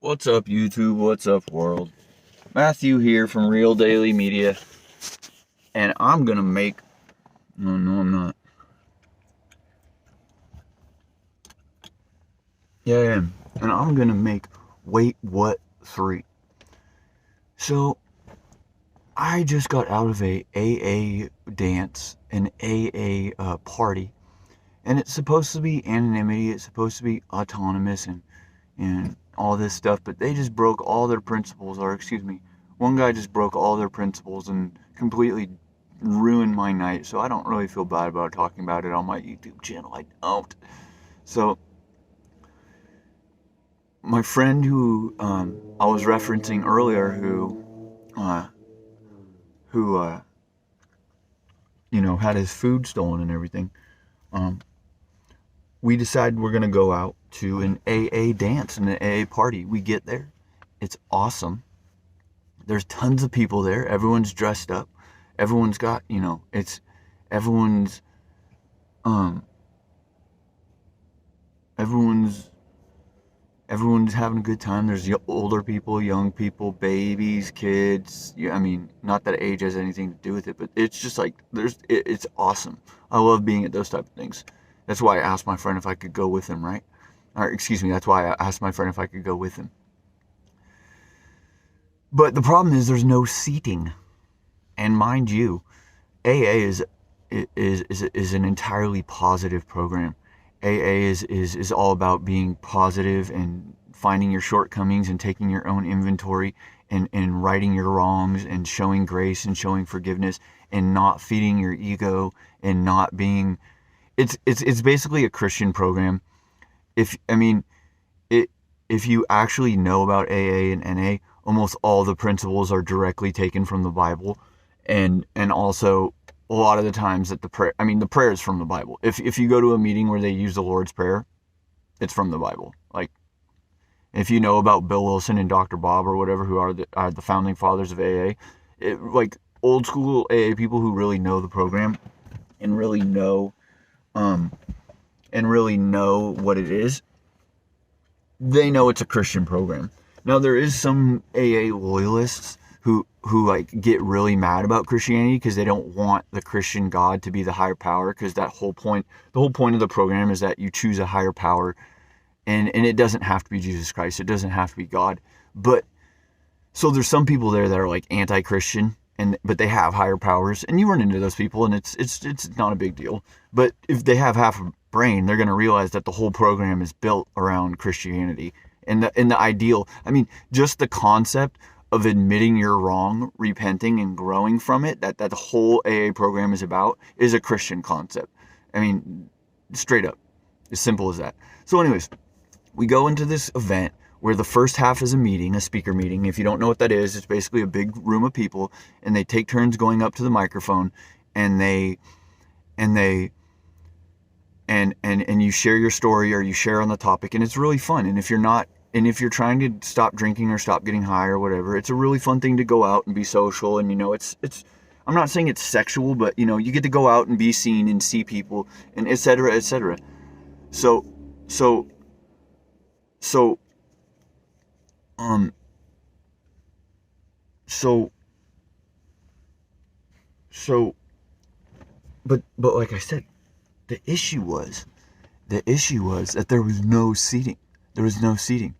What's up, YouTube? What's up, world? Matthew here from Real Daily Media, and I'm gonna make. No, I'm not. Yeah, I am. And I'm gonna make Wait What 3. So, I just got out of a AA dance, an AA party, and it's supposed to be anonymity, it's supposed to be autonomous and all this stuff, but they just broke all their principles, or excuse me, one guy just broke all their principles and completely ruined my night. So I don't really feel bad about talking about it on my YouTube channel. I don't. So my friend who I was referencing earlier, uh, who had his food stolen and everything, um, we decided we're gonna go out to an AA dance and an AA party. We get there, it's awesome. There's tons of people there. Everyone's dressed up. Everyone's got, it's everyone's um everyone's everyone's having a good time. There's older people, young people, babies, kids. Yeah, I mean, not that age has anything to do with it, but it's just like it's awesome. I love being at those type of things. That's why I asked my friend if I could go with him, right? Or excuse me, that's why I asked my friend if I could go with him. But the problem is there's no seating. And mind you, AA is an entirely positive program. AA is all about being positive and finding your shortcomings and taking your own inventory and righting your wrongs and showing grace and showing forgiveness and not feeding your ego and not being. It's basically a Christian program. If I mean it, if you actually know about AA and NA, almost all the principles are directly taken from the Bible, and also a lot of the times that the prayer is from the Bible. If you go to a meeting where they use the Lord's Prayer, it's from the Bible. Like, if you know about Bill Wilson and Dr. Bob or whatever, who are the founding fathers of AA, like old school AA people who really know the program and really know um what it is, they know it's a Christian program. Now there is some AA loyalists who like get really mad about Christianity because they don't want the Christian God to be the higher power, because the whole point of the program is that you choose a higher power, and it doesn't have to be Jesus Christ, it doesn't have to be God. But so there's some people there that are like anti-Christian, but they have higher powers, and you run into those people, and it's not a big deal. But if they have half a brain, they're going to realize that the whole program is built around Christianity and the ideal. I mean, just the concept of admitting you're wrong, repenting, and growing from it, that the whole AA program is about, is a Christian concept. I mean, straight up, as simple as that. So anyways, we go into this event where the first half is a meeting, a speaker meeting. If you don't know what that is, it's basically a big room of people, and they take turns going up to the microphone, and you share your story, or you share on the topic, and it's really fun. And if you're trying to stop drinking or stop getting high or whatever, it's a really fun thing to go out and be social. And it's I'm not saying it's sexual, but you get to go out and be seen and see people, and etc., etc. So so so um so so but like I said, the issue was that there was no seating. There was no seating.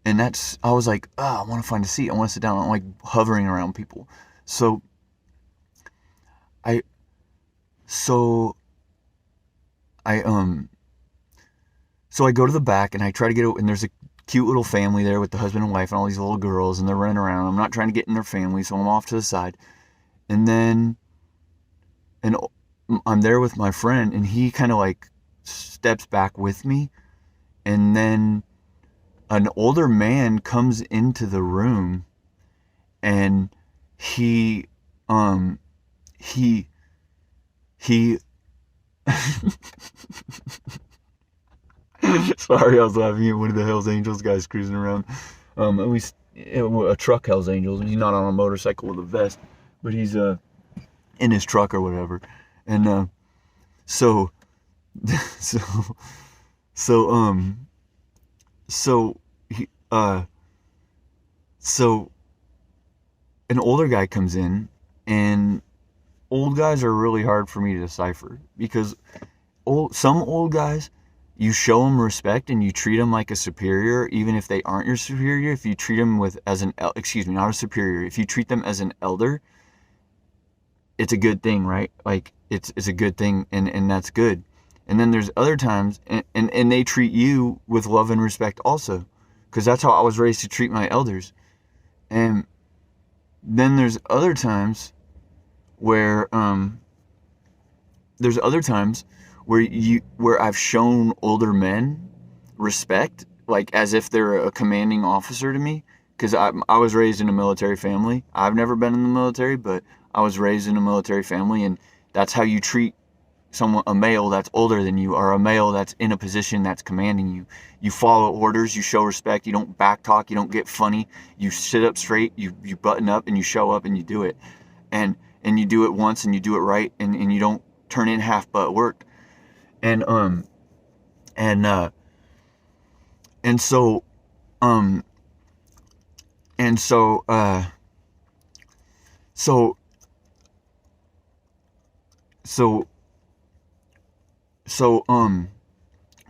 And I was like, I want to find a seat. I want to sit down. I'm like hovering around people. So I, so I, so I go to the back and I try to get, and there's a cute little family there with the husband and wife and all these little girls, and they're running around. I'm not trying to get in their family, so I'm off to the side. And then, and I'm there with my friend, and he kind of like steps back with me. And then an older man comes into the room, and he he he sorry, I was laughing at one of the Hells Angels guys cruising around. At least a truck Hells Angels. He's not on a motorcycle with a vest, but he's in his truck or whatever. And so so so so he So an older guy comes in, and old guys are really hard for me to decipher because some old guys, you show them respect and you treat them like a superior, even if they aren't your superior. If you treat them not a superior, if you treat them as an elder, it's a good thing, right? Like it's a good thing, and that's good. And then there's other times, and they treat you with love and respect also, because that's how I was raised to treat my elders. And then there's other times where where I've shown older men respect, like as if they're a commanding officer to me, because I was raised in a military family. I've never been in the military, but I was raised in a military family, and that's how you treat a male that's older than you, or a male that's in a position that's commanding you. You follow orders, you show respect, you don't backtalk, you don't get funny, you sit up straight, you button up, and you show up and you do it. And you do it once and you do it right, and you don't turn in half butt work. And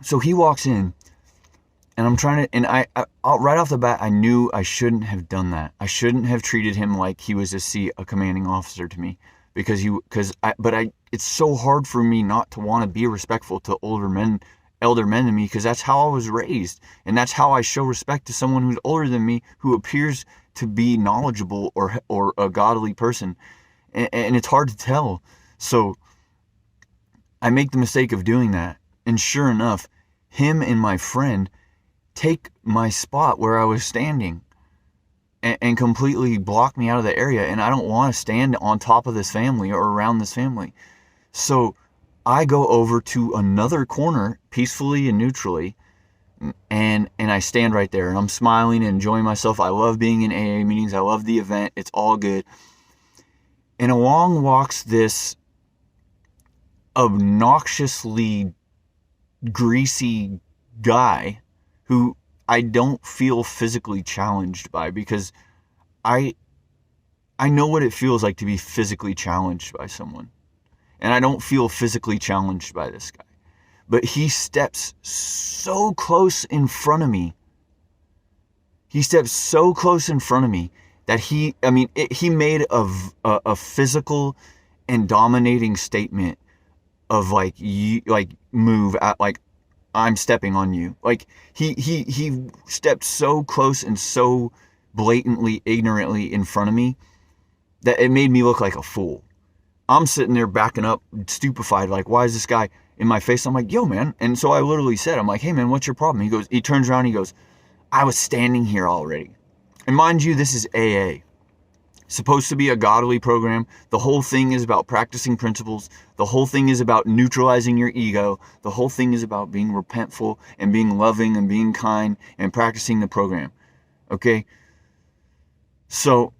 so he walks in, and I'm trying to, and I right off the bat, I knew I shouldn't have done that. I shouldn't have treated him like he was a commanding officer to me, it's so hard for me not to want to be respectful to elder men to me, because that's how I was raised, and that's how I show respect to someone who's older than me, who appears to be knowledgeable or a godly person, and it's hard to tell. So I make the mistake of doing that, and sure enough, him and my friend take my spot where I was standing and completely block me out of the area, and I don't want to stand on top of this family or around this family. So I go over to another corner peacefully and neutrally, and I stand right there, and I'm smiling and enjoying myself. I love being in AA meetings. I love the event. It's all good. And along walks this obnoxiously greasy guy who I don't feel physically challenged by, because I know what it feels like to be physically challenged by someone. And I don't feel physically challenged by this guy. But he steps so close in front of me. He steps so close in front of me that he made a physical and dominating statement of move at, like, I'm stepping on you. Like he stepped so close and so blatantly, ignorantly in front of me that it made me look like a fool. I'm sitting there backing up, stupefied, like, why is this guy in my face? I'm like, yo, man. And so I literally said, I'm like, hey, man, what's your problem? He turns around, he goes, I was standing here already. And mind you, this is AA. Supposed to be a godly program. The whole thing is about practicing principles. The whole thing is about neutralizing your ego. The whole thing is about being repentful and being loving and being kind and practicing the program. Okay? So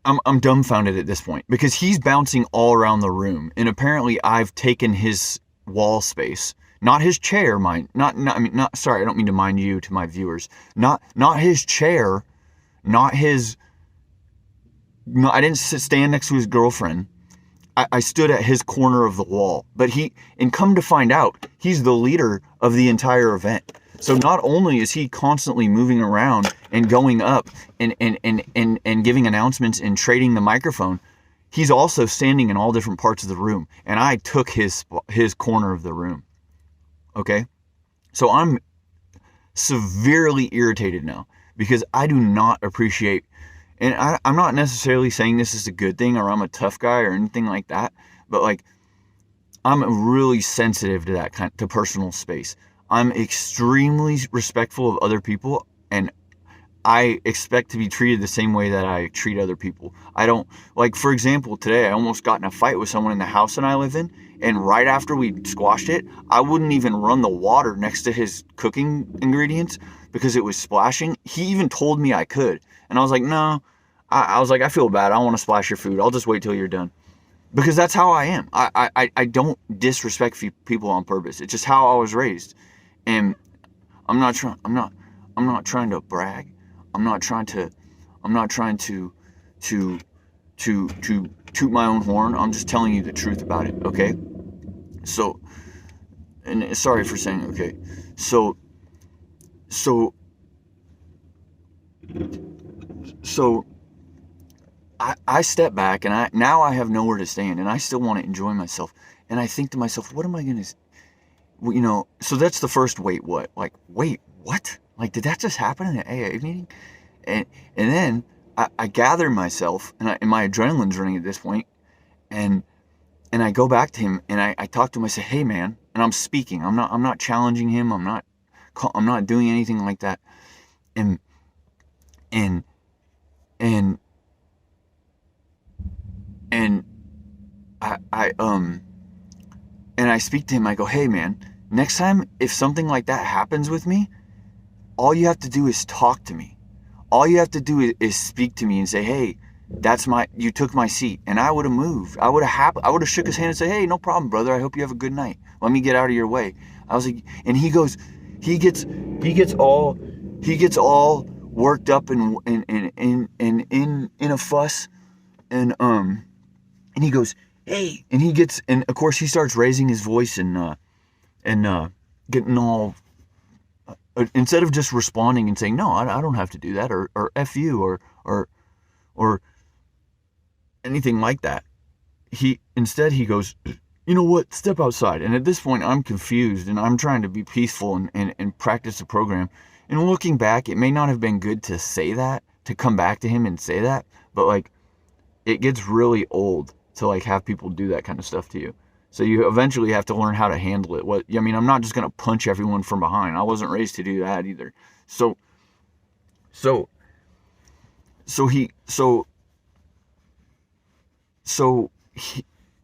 I'm dumbfounded at this point, because he's bouncing all around the room, and apparently I've taken his wall space. Not his chair, sorry, I don't mean to mind you to my viewers. Not his chair, I didn't stand next to his girlfriend. I stood at his corner of the wall. But come to find out, he's the leader of the entire event. So not only is he constantly moving around and going up and giving announcements and trading the microphone, he's also standing in all different parts of the room. And I took his corner of the room. Okay? So I'm severely irritated now, because I do not appreciate, and I'm not necessarily saying this is a good thing or I'm a tough guy or anything like that, but like, I'm really sensitive to that to personal space. I'm extremely respectful of other people, and I expect to be treated the same way that I treat other people. I don't, like, for example, today I almost got in a fight with someone in the house that I live in, and right after we squashed it, I wouldn't even run the water next to his cooking ingredients because it was splashing. He even told me I could, and I was like, no. I was like, I feel bad. I don't want to splash your food. I'll just wait till you're done. Because that's how I am. I don't disrespect people on purpose. It's just how I was raised. And I'm not trying to brag. I'm not trying to to toot my own horn. I'm just telling you the truth about it, okay? So, and sorry for saying okay. So so so I step back, and now I have nowhere to stand, and I still want to enjoy myself. And I think to myself, what am I gonna, so that's the first wait what? Like, wait, what? Like, did that just happen in an AA meeting? And then I gather myself, and my adrenaline's running at this point, and I go back to him, and I talk to him. I say, hey man, and I'm speaking. I'm not challenging him. I'm not doing anything like that. And and and and and I speak to him. I go, hey man, next time if something like that happens with me, all you have to do is talk to me. All you have to do is speak to me and say, hey, you took my seat. And I would have moved. I would have shook his hand and said, hey, no problem, brother. I hope you have a good night. Let me get out of your way. I was like, and he gets all worked up and in a fuss. And he goes, hey, and of course he starts raising his voice and getting all, instead of just responding and saying, no, I don't have to do that, or F you, or anything like that. Instead he goes, you know what, step outside. And at this point I'm confused, and I'm trying to be peaceful and practice the program. And looking back, it may not have been good to say that, to come back to him and say that, but like, it gets really old to like have people do that kind of stuff to you. So you eventually have to learn how to handle it. I'm not just going to punch everyone from behind. I wasn't raised to do that either. So he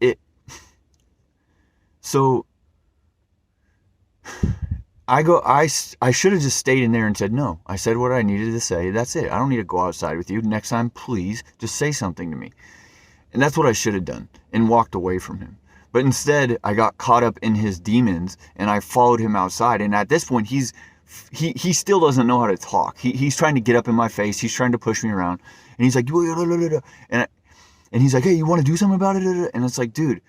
it so I should have just stayed in there and said no. I said what I needed to say. That's it. I don't need to go outside with you. Next time, please just say something to me. And that's what I should have done, and walked away from him. But instead, I got caught up in his demons, and I followed him outside. And at this point, he still doesn't know how to talk. He's trying to get up in my face. He's trying to push me around, and he's like, and he's like, hey, you want to do something about it? And it's like, dude,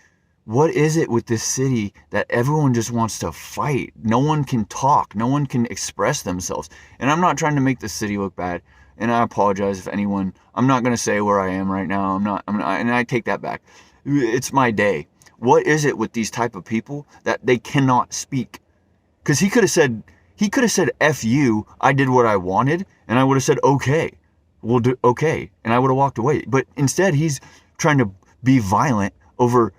what is it with this city that everyone just wants to fight? No one can talk. No one can express themselves. And I'm not trying to make the city look bad. And I apologize if anyone, I'm not going to say where I am right now. I'm not, and I take that back. It's my day. What is it with these type of people that they cannot speak? Because he could have said, F you, I did what I wanted, and I would have said, okay, we'll do, okay, and I would have walked away. But instead, he's trying to be violent over,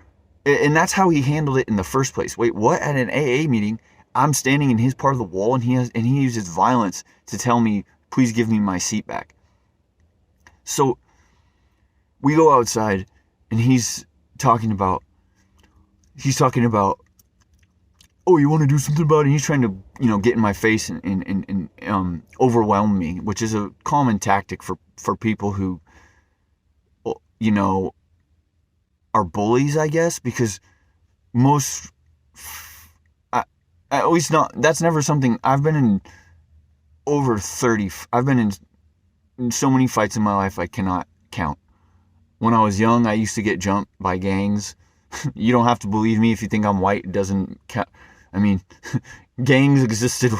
and that's how he handled it in the first place. Wait, what? At an AA meeting, I'm standing in his part of the wall, and he uses violence to tell me, please give me my seat back. So we go outside, and he's talking about, oh, you want to do something about it? And he's trying to, get in my face and overwhelm me, which is a common tactic for people who, are bullies, I guess, because most, at least not, that's never something, I've been in I've been in so many fights in my life I cannot count. When I was young, I used to get jumped by gangs. You don't have to believe me if you think I'm white. It doesn't count. I mean, gangs existed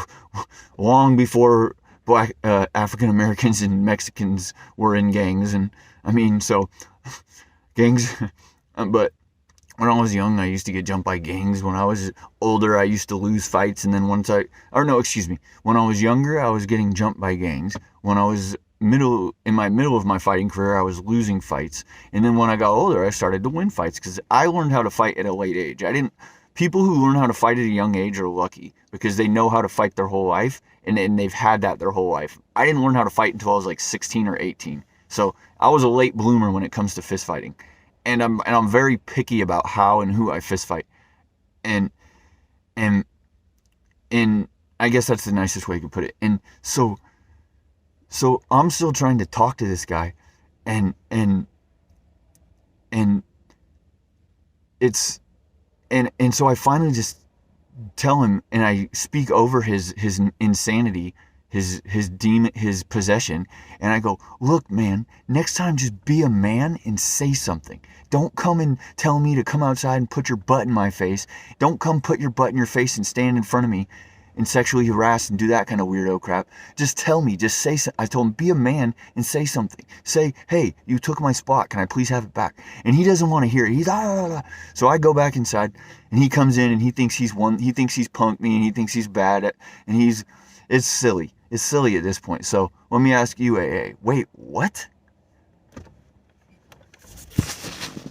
long before black African Americans and Mexicans were in gangs, and I mean, so gangs. But when I was young, I used to get jumped by gangs. When I was older, I used to lose fights, and then when I was younger, I was getting jumped by gangs. When I was in my middle of my fighting career, I was losing fights. And then when I got older, I started to win fights because I learned how to fight at a late age. People who learn how to fight at a young age are lucky because they know how to fight their whole life, and they've had that their whole life. I didn't learn how to fight until I was like 16 or 18. So I was a late bloomer when it comes to fist fighting. And I'm very picky about how and who I fist fight. And I guess that's the nicest way I could put it. And so I'm still trying to talk to this guy, and it's, and so I finally just tell him, and I speak over his insanity, his demon, his possession, and I go, look, man, next time just be a man and say something. Don't come and tell me to come outside and put your butt in my face. Don't come put your butt in your face and stand in front of me and sexually harass and do that kind of weirdo crap. Just tell me, just say I told him, be a man and say something. Say, hey, you took my spot, can I please have it back? And he doesn't want to hear it. He's So I go back inside, and he comes in, and he thinks he's punked me, and he thinks he's bad at, and it's silly. It's silly at this point. So let me ask you, AA, wait, what?